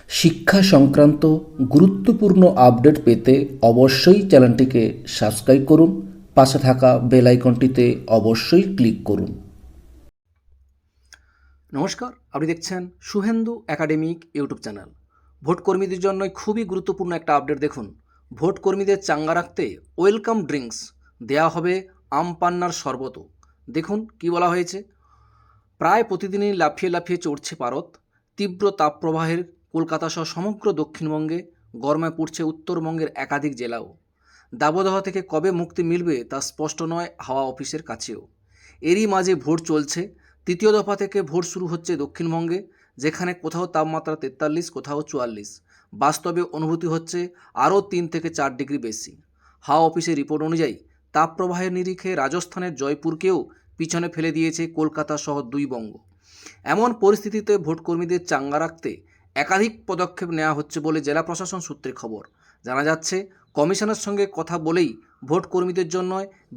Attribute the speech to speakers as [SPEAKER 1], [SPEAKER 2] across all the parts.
[SPEAKER 1] শিক্ষা সংক্রান্ত গুরুত্বপূর্ণ আপডেট পেতে অবশ্যই চ্যানেলটিকে সাবস্ক্রাইব করুন, পাশে থাকা বেল আইকনটিতে অবশ্যই ক্লিক করুন।
[SPEAKER 2] নমস্কার, আপনি দেখছেন Suvendu academic YouTube channel. Vote কর্মীদের জন্য খুবই গুরুত্বপূর্ণ একটা আপডেট দেখুন। ভোট কর্মীদের চাঙ্গা রাখতে ওয়েলকাম ড্রিঙ্কস দেয়া হবে আম পান্নার শরবত। দেখুন কি বলা হয়েছে। প্রায় প্রতিদিনই লাফিয়ে লাফিয়ে চড়ছে ভারত। তীব্র তাপপ্রবাহের কলকাতা সহ সমগ্র দক্ষিণবঙ্গে গরমে পড়ছে উত্তরবঙ্গের একাধিক জেলাও। দাবদাহ থেকে কবে মুক্তি মিলবে তা স্পষ্ট নয় হাওয়া অফিসের কাছেও। এরই মাঝে ভোট চলছে। তৃতীয় দফা থেকে ভোট শুরু হচ্ছে দক্ষিণবঙ্গে, যেখানে কোথাও তাপমাত্রা 43, কোথাও 44। বাস্তবে অনুভূতি হচ্ছে আরও 3 থেকে 4 ডিগ্রি বেশি। হাওয়া অফিসের রিপোর্ট অনুযায়ী তাপপ্রবাহের নিরিখে রাজস্থানের জয়পুরকেও পিছনে ফেলে দিয়েছে কলকাতা সহ 2 বঙ্গ। এমন পরিস্থিতিতে ভোটকর্মীদের চাঙ্গা রাখতে একাধিক পদক্ষেপ নেওয়া হচ্ছে বলে জেলা প্রশাসন সূত্রে খবর। জানা যাচ্ছে, কমিশনের সঙ্গে কথা বলেই ভোট কর্মীদের জন্য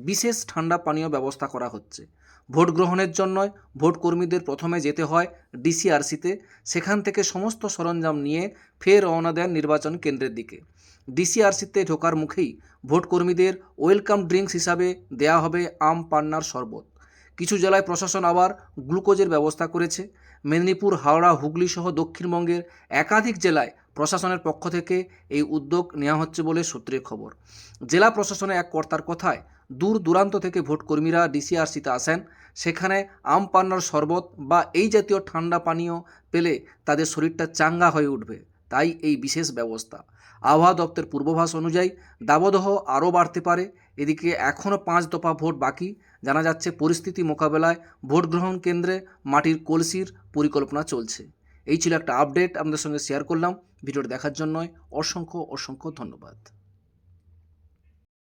[SPEAKER 2] বিশেষ ঠান্ডা পানীয় ব্যবস্থা করা হচ্ছে। ভোট গ্রহণের জন্য ভোট কর্মীদের প্রথমে যেতে হয় ডিসিআরসিতে। সেখান থেকে সমস্ত সরঞ্জাম নিয়ে ফের রওনা দেন নির্বাচন কেন্দ্রের দিকে। ডিসিআরসিতে ঢোকার মুখেই ভোট কর্মীদের ওয়েলকাম ড্রিঙ্কস হিসাবে দেয়া হবে আম পান্নার শরবত। কিছু জেলায় প্রশাসন আবার গ্লুকোজের ব্যবস্থা করেছে। মেদিনীপুর, হাওড়া, হুগলি সহ দক্ষিণবঙ্গের একাধিক জেলায় প্রশাসনের পক্ষ থেকে এই উদ্যোগ নেওয়া হচ্ছে বলে সূত্রের খবর। জেলা প্রশাসনের এক কর্তার কথায়, দূর দূরান্ত থেকে ভোটকর্মীরা ডিসিআরসিতে আসেন। সেখানে আম পান্নার শরবত বা এই জাতীয় ঠান্ডা পানীয় পেলে তাদের শরীরটা চাঙ্গা হয়ে উঠবে, তাই এই বিশেষ ব্যবস্থা। আবহাওয়া দপ্তর পূর্বাভাস অনুযায়ী দাবদাহ আরও বাড়তে পারে। এদিকে এখনও 5 দফা ভোট বাকি। জানা যাচ্ছে, পরিস্থিতি মোকাবেলায় ভোট গ্রহণ কেন্দ্রে মাটির কলসির পরিকল্পনা চলছে। এই ছিল একটা আপডেট আপনাদের সঙ্গে শেয়ার করলাম। ভিডিওটি দেখার জন্য অসংখ্য ধন্যবাদ।